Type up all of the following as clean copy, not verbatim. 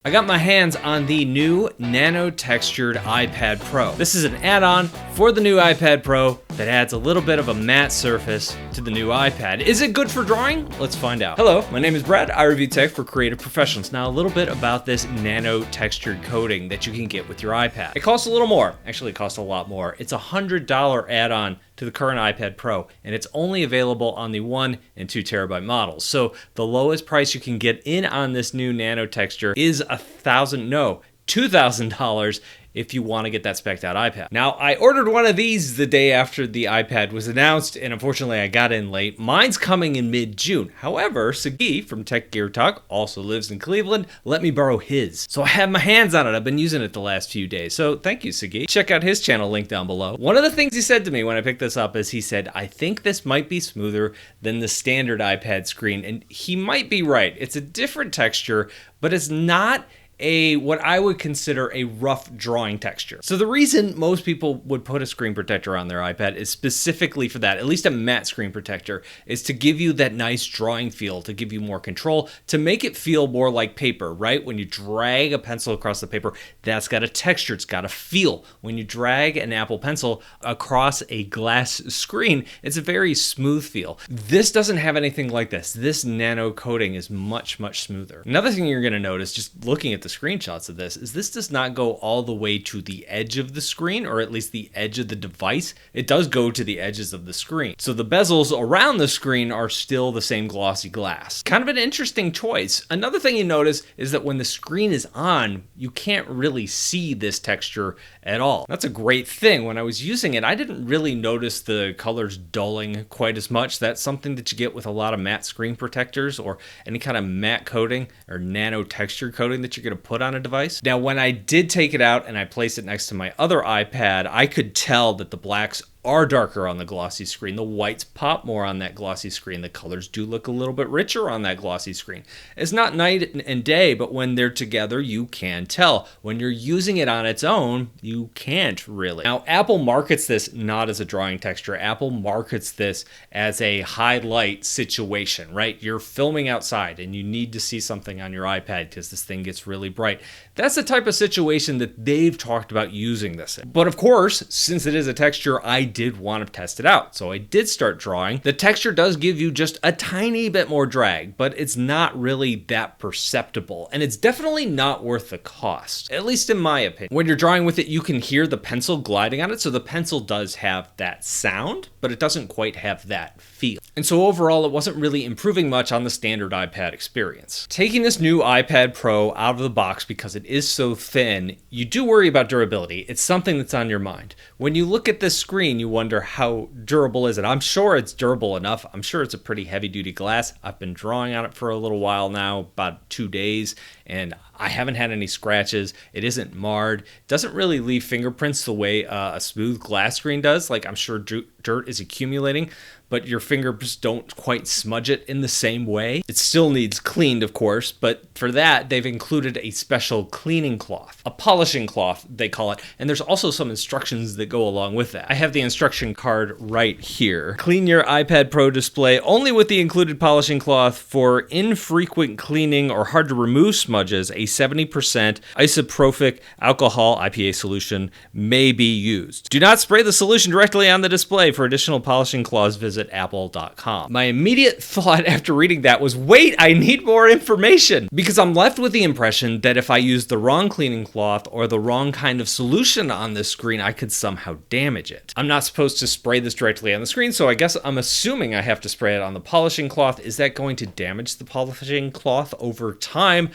I got my hands on the new Nanotextured iPad Pro. This is an add-on for the new iPad Pro that adds a little bit of a matte surface to the new iPad. Is it good for drawing? Let's find out. Hello, my name is Brad. I review tech for creative professionals. Now a little bit about this Nanotextured coating that you can get with your iPad. It costs a little more. Actually, it costs a lot more. It's a $100 add-on to the current iPad Pro, and it's only available on the 1 and 2 terabyte models. So the lowest price you can get in on this new Nanotexture is $2,000 if you want to get that spec'd out iPad. Now, I ordered one of these the day after the iPad was announced, and unfortunately I got in late. Mine's coming in mid-June. However, Sagi from Tech Gear Talk also lives in Cleveland, let me borrow his. So I have my hands on it. I've been using it the last few days. So thank you, Sagi. Check out his channel, link down below. One of the things he said to me when I picked this up is he said, I think this might be smoother than the standard iPad screen. And he might be right. It's a different texture, but it's not what I would consider a rough drawing texture. So the reason most people would put a screen protector on their iPad is specifically for that, at least a matte screen protector, is to give you that nice drawing feel, to give you more control, to make it feel more like paper, right? When you drag a pencil across the paper, that's got a texture, it's got a feel. When you drag an Apple Pencil across a glass screen, it's a very smooth feel. This doesn't have anything like this. This nano coating is much, much smoother. Another thing you're gonna notice, just looking at the screenshots of this, is this does not go all the way to the edge of the screen, or at least the edge of the device. It does go to the edges of the screen. So the bezels around the screen are still the same glossy glass. Kind of an interesting choice. Another thing you notice is that when the screen is on, you can't really see this texture at all. That's a great thing. When I was using it, I didn't really notice the colors dulling quite as much. That's something that you get with a lot of matte screen protectors or any kind of matte coating or nano texture coating that you're going to put on a device. Now, when I did take it out and I placed it next to my other iPad, I could tell that the blacks are darker on the glossy screen. The whites pop more on that glossy screen. The colors do look a little bit richer on that glossy screen. It's not night and day, but when they're together, you can tell. When you're using it on its own, you can't really. Now, Apple markets this not as a drawing texture. Apple markets this as a highlight situation, right? You're filming outside and you need to see something on your iPad because this thing gets really bright. That's the type of situation that they've talked about using this in. But of course, since it is a texture, I did want to test it out. So I did start drawing. The texture does give you just a tiny bit more drag, but it's not really that perceptible. And it's definitely not worth the cost, at least in my opinion. When you're drawing with it, you can hear the pencil gliding on it. So the pencil does have that sound, but it doesn't quite have that feel. And so overall, it wasn't really improving much on the standard iPad experience. Taking this new iPad Pro out of the box because it is so thin, you do worry about durability. It's something that's on your mind. When you look at this screen, you wonder how durable is it? I'm sure it's durable enough. I'm sure it's a pretty heavy duty glass. I've been drawing on it for a little while now, about 2 days, and I haven't had any scratches. It isn't marred. It doesn't really leave fingerprints the way a smooth glass screen does. Like, I'm sure dirt is accumulating, but your fingers don't quite smudge it in the same way. It still needs cleaned, of course, but for that, they've included a special cleaning cloth, a polishing cloth, they call it, and there's also some instructions that go along with that. I have the instruction card right here. Clean your iPad Pro display only with the included polishing cloth. For infrequent cleaning or hard to remove smudges, a 70% isopropyl alcohol IPA solution may be used. Do not spray the solution directly on the display. For additional polishing cloths, visit apple.com. My immediate thought after reading that was, wait, I need more information, because I'm left with the impression that if I use the wrong cleaning cloth or the wrong kind of solution on this screen, I could somehow damage it. I'm not supposed to spray this directly on the screen, so I guess I'm assuming I have to spray it on the polishing cloth. Is that going to damage the polishing cloth over time?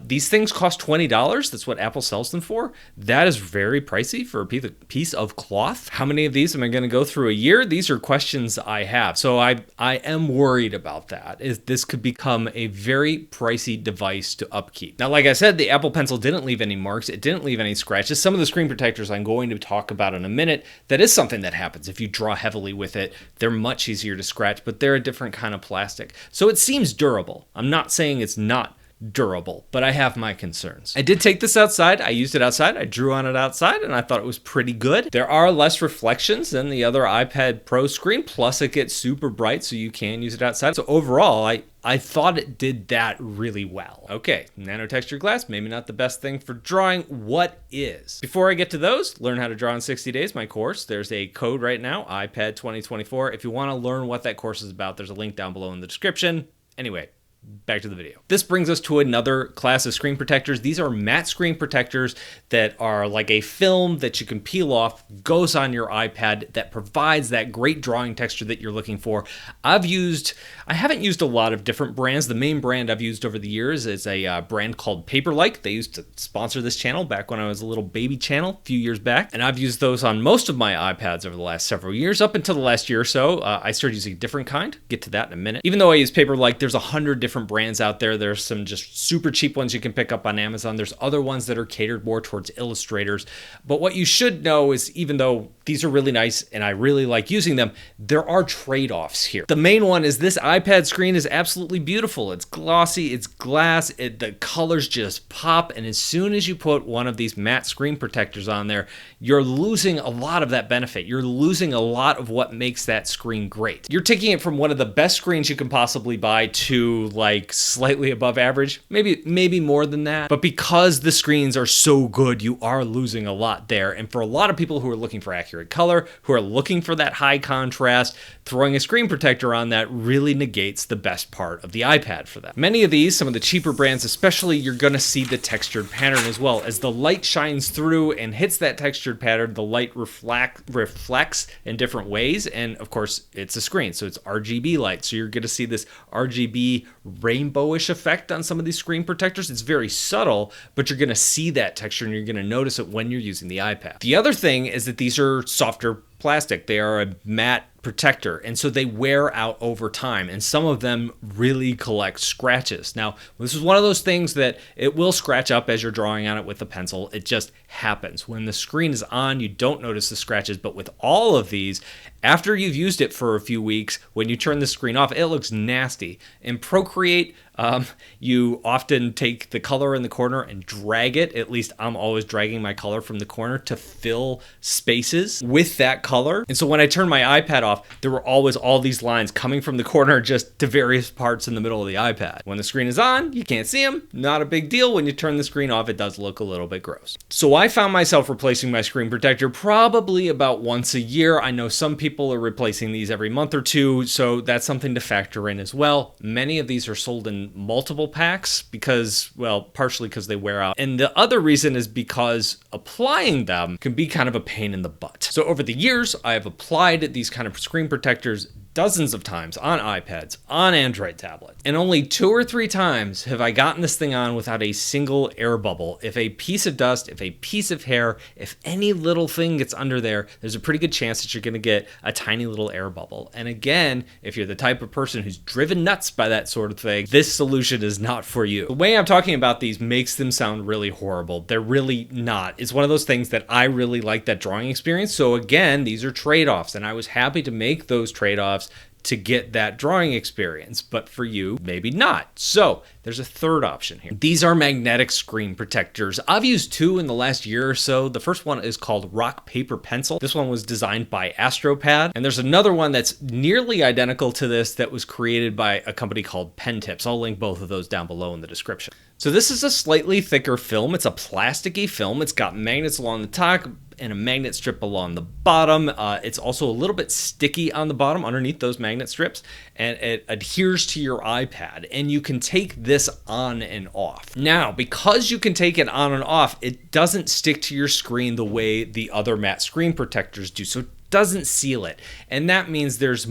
These things cost $20. That's what Apple sells them for. That is very pricey for a piece of cloth. How many of these am I going to go through a year? These are questions I have. So I am worried about that. This could become a very pricey device to upkeep. Now, like I said, the Apple Pencil didn't leave any marks. It didn't leave any scratches. Some of the screen protectors I'm going to talk about in a minute, that is something that happens. If you draw heavily with it, they're much easier to scratch, but they're a different kind of plastic. So it seems durable. I'm not saying it's not durable, but I have my concerns. I did take this outside. I used it outside. I drew on it outside, and I thought it was pretty good. There are less reflections than the other iPad Pro screen, plus it gets super bright, so you can use it outside. So overall, I thought it did that really well. Okay, Nanotexture glass, maybe not the best thing for drawing. What is? Before I get to those, learn how to draw in 60 days, my course. There's a code right now, iPad 2024. If you want to learn what that course is about, there's a link down below in the description. Anyway, back to the video. This brings us to another class of screen protectors. These are matte screen protectors that are like a film that you can peel off, goes on your iPad, that provides that great drawing texture that you're looking for. I haven't used a lot of different brands. The main brand I've used over the years is a brand called Paperlike. They used to sponsor this channel back when I was a little baby channel a few years back. And I've used those on most of my iPads over the last several years. Up until the last year or so, I started using a different kind. Get to that in a minute. Even though I use Paperlike, there's 100 different brands out there. There's some just super cheap ones you can pick up on Amazon. There's other ones that are catered more towards illustrators. But what you should know is, even though these are really nice and I really like using them, there are trade-offs here. The main one is this iPad screen is absolutely beautiful. It's glossy, it's glass, the colors just pop, and as soon as you put one of these matte screen protectors on there, you're losing a lot of that benefit. You're losing a lot of what makes that screen great. You're taking it from one of the best screens you can possibly buy to like slightly above average, maybe more than that. But because the screens are so good, you are losing a lot there. And for a lot of people who are looking for accurate color, who are looking for that high contrast, throwing a screen protector on that really negates the best part of the iPad for them. Many of these, some of the cheaper brands especially, you're gonna see the textured pattern as well. As the light shines through and hits that textured pattern, the light reflects in different ways. And of course, it's a screen, so it's RGB light. So you're gonna see this RGB rainbowish effect on some of these screen protectors. It's very subtle, but you're gonna see that texture and you're gonna notice it when you're using the iPad. The other thing is that these are softer plastic. They are a matte protector, and so they wear out over time, and some of them really collect scratches. Now, this is one of those things that it will scratch up as you're drawing on it with a pencil. It just happens. When the screen is on, you don't notice the scratches, but with all of these, after you've used it for a few weeks, when you turn the screen off, it looks nasty. In Procreate, you often take the color in the corner and drag it. At least I'm always dragging my color from the corner to fill spaces with that color. And so when I turned my iPad off, there were always all these lines coming from the corner just to various parts in the middle of the iPad. When the screen is on, you can't see them. Not a big deal. When you turn the screen off, it does look a little bit gross. So I found myself replacing my screen protector probably about once a year. I know some people are replacing these every month or two, so that's something to factor in as well. Many of these are sold in multiple packs because, well, partially because they wear out. And the other reason is because applying them can be kind of a pain in the butt. So over the years, I have applied these kind of screen protectors dozens of times on iPads, on Android tablets, and only 2 or 3 times have I gotten this thing on without a single air bubble. If a piece of dust, if a piece of hair, if any little thing gets under there, there's a pretty good chance that you're going to get a tiny little air bubble. And again, if you're the type of person who's driven nuts by that sort of thing, this solution is not for you. The way I'm talking about these makes them sound really horrible. They're really not. It's one of those things that I really like that drawing experience. So again, these are trade-offs, and I was happy to make those trade-offs to get that drawing experience, but for you, maybe not. So there's a third option here. These are magnetic screen protectors. I've used 2 in the last year or so. The first one is called Rock Paper Pencil. This one was designed by AstroPad, and there's another one that's nearly identical to this that was created by a company called Pen Tips. I'll link both of those down below in the description. So this is a slightly thicker film. It's a plasticky film. It's got magnets along the top and a magnet strip along the bottom. It's also a little bit sticky on the bottom underneath those magnet strips, and it adheres to your iPad, and you can take this on and off. Now, because you can take it on and off, it doesn't stick to your screen the way the other matte screen protectors do. So doesn't seal it, and that means there's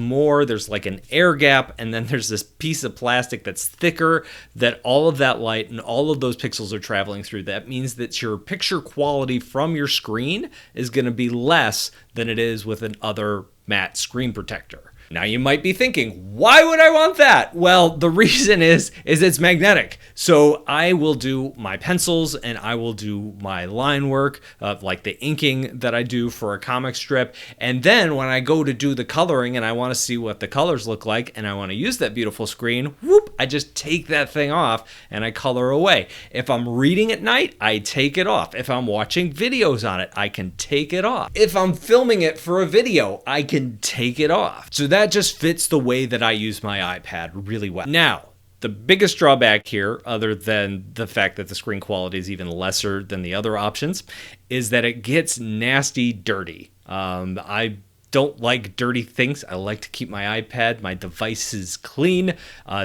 like an air gap, and then there's this piece of plastic that's thicker that all of that light and all of those pixels are traveling through. That means that your picture quality from your screen is going to be less than it is with another matte screen protector. Now you might be thinking, why would I want that? Well, the reason is it's magnetic. So I will do my pencils and I will do my line work, like the inking that I do for a comic strip. And then when I go to do the coloring and I want to see what the colors look like and I want to use that beautiful screen, whoop, I just take that thing off and I color away. If I'm reading at night, I take it off. If I'm watching videos on it, I can take it off. If I'm filming it for a video, I can take it off. So that just fits the way that I use my iPad really well. Now, the biggest drawback here, other than the fact that the screen quality is even lesser than the other options, is that it gets nasty dirty. I don't like dirty things. I like to keep my iPad, my devices clean.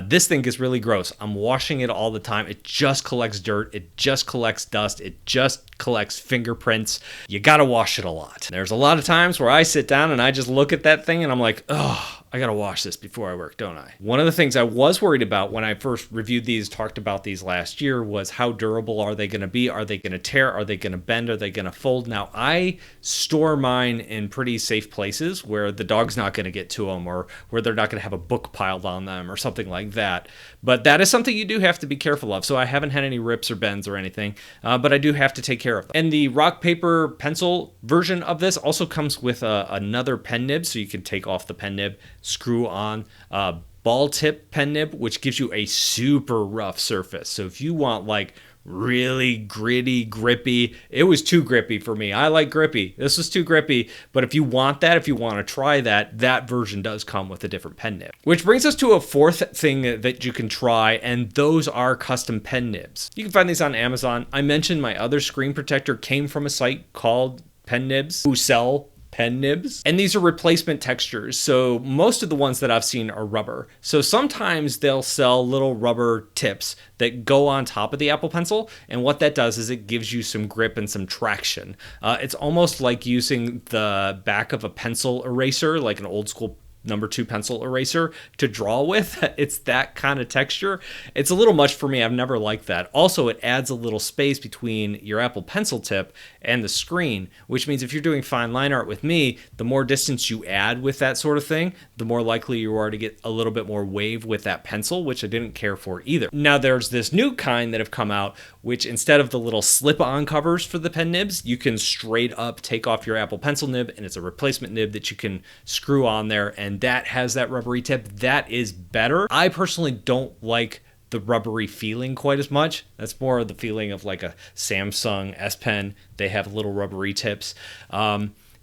This thing gets really gross. I'm washing it all the time. It just collects dirt. It just collects dust. It just collects fingerprints. You gotta wash it a lot. There's a lot of times where I sit down and I just look at that thing and I'm like, oh, I gotta wash this before I work, don't I? One of the things I was worried about when I first reviewed these, talked about these last year, was how durable are they gonna be? Are they gonna tear? Are they gonna bend? Are they gonna fold? Now, I store mine in pretty safe places where the dog's not gonna get to them or where they're not gonna have a book piled on them or something like that. But that is something you do have to be careful of. So I haven't had any rips or bends or anything, but I do have to take care of them. And the rock, paper, pencil version of this also comes with another pen nib, so you can take off the pen nib, screw on a ball tip pen nib, which gives you a super rough surface. So if you want like really gritty, grippy, it was too grippy for me. I like grippy. This was too grippy. But if you want that, if you want to try that, that version does come with a different pen nib. Which brings us to a fourth thing that you can try, and those are custom pen nibs. You can find these on Amazon. I mentioned my other screen protector came from a site called Pen Nibs, who sell pen nibs, and these are replacement textures. So most of the ones that I've seen are rubber. So sometimes they'll sell little rubber tips that go on top of the Apple Pencil, and what that does is it gives you some grip and some traction. It's almost like using the back of a pencil eraser, like an old school number 2 pencil eraser to draw with. It's that kind of texture. It's a little much for me. I've never liked that. Also, it adds a little space between your Apple Pencil tip and the screen, which means if you're doing fine line art with me, the more distance you add with that sort of thing, the more likely you are to get a little bit more wave with that pencil, which I didn't care for either. Now there's this new kind that have come out, which instead of the little slip-on covers for the pen nibs, you can straight up take off your Apple Pencil nib, and it's a replacement nib that you can screw on there, and that has that rubbery tip. That is better. I personally don't like the rubbery feeling quite as much. That's more the feeling of like a Samsung S Pen. They have little rubbery tips.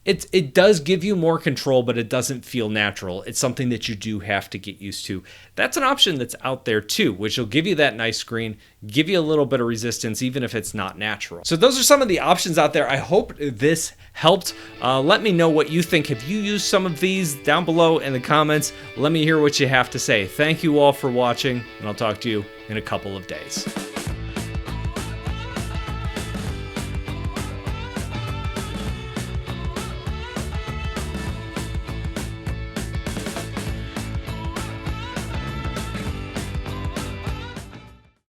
It does give you more control, but it doesn't feel natural. It's something that you do have to get used to. That's an option that's out there too, which will give you that nice screen, give you a little bit of resistance, even if it's not natural. So those are some of the options out there. I hope this helped. Let me know what you think. Have you used some of these down below in the comments? Let me hear what you have to say. Thank you all for watching, and I'll talk to you in a couple of days.